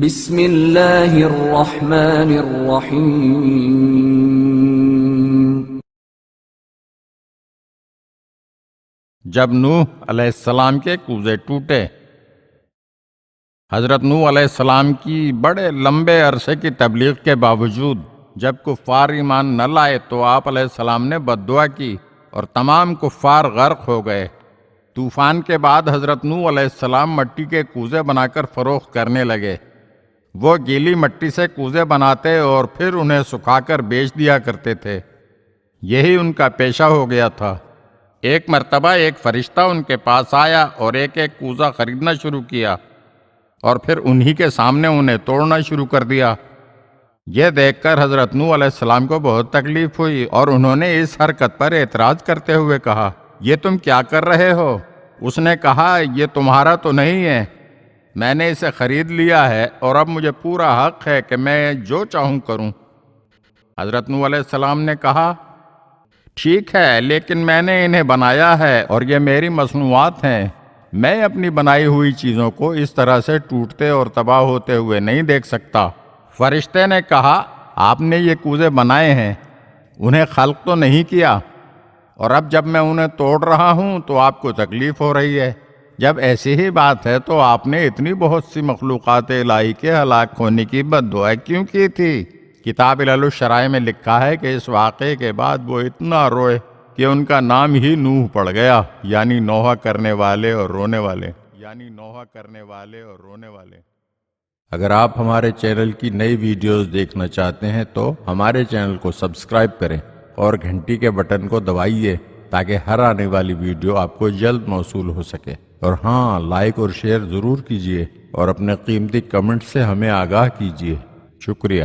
بسم اللہ الرحمن الرحیم۔ جب نوح علیہ السلام کے کوزے ٹوٹے۔ حضرت نوح علیہ السلام کی بڑے لمبے عرصے کی تبلیغ کے باوجود جب کفار ایمان نہ لائے تو آپ علیہ السلام نے بد دعا کی اور تمام کفار غرق ہو گئے۔ طوفان کے بعد حضرت نوح علیہ السلام مٹی کے کوزے بنا کر فروخت کرنے لگے۔ وہ گیلی مٹی سے کوزے بناتے اور پھر انہیں سکھا کر بیچ دیا کرتے تھے۔ یہی ان کا پیشہ ہو گیا تھا۔ ایک مرتبہ ایک فرشتہ ان کے پاس آیا اور ایک ایک کوزہ خریدنا شروع کیا اور پھر انہی کے سامنے انہیں توڑنا شروع کر دیا۔ یہ دیکھ کر حضرت نوح علیہ السلام کو بہت تکلیف ہوئی اور انہوں نے اس حرکت پر اعتراض کرتے ہوئے کہا، یہ تم کیا کر رہے ہو؟ اس نے کہا، یہ تمہارا تو نہیں ہے، میں نے اسے خرید لیا ہے اور اب مجھے پورا حق ہے کہ میں جو چاہوں کروں۔ حضرت نوح علیہ السلام نے کہا، ٹھیک ہے، لیکن میں نے انہیں بنایا ہے اور یہ میری مصنوعات ہیں، میں اپنی بنائی ہوئی چیزوں کو اس طرح سے ٹوٹتے اور تباہ ہوتے ہوئے نہیں دیکھ سکتا۔ فرشتے نے کہا، آپ نے یہ کوزے بنائے ہیں، انہیں خلق تو نہیں کیا، اور اب جب میں انہیں توڑ رہا ہوں تو آپ کو تکلیف ہو رہی ہے۔ جب ایسی ہی بات ہے تو آپ نے اتنی بہت سی مخلوقات الہی کے ہلاک ہونے کی بد دعا کیوں کی تھی؟ کتاب علل الشرائع میں لکھا ہے کہ اس واقعے کے بعد وہ اتنا روئے کہ ان کا نام ہی نوح پڑ گیا، یعنی نوحہ کرنے والے اور رونے والے۔ اگر آپ ہمارے چینل کی نئی ویڈیوز دیکھنا چاہتے ہیں تو ہمارے چینل کو سبسکرائب کریں اور گھنٹی کے بٹن کو دبائیے تاکہ ہر آنے والی ویڈیو آپ کو جلد موصول ہو سکے۔ اور ہاں، لائک اور شیئر ضرور کیجیے اور اپنے قیمتی کمنٹ سے ہمیں آگاہ کیجیے۔ شکریہ۔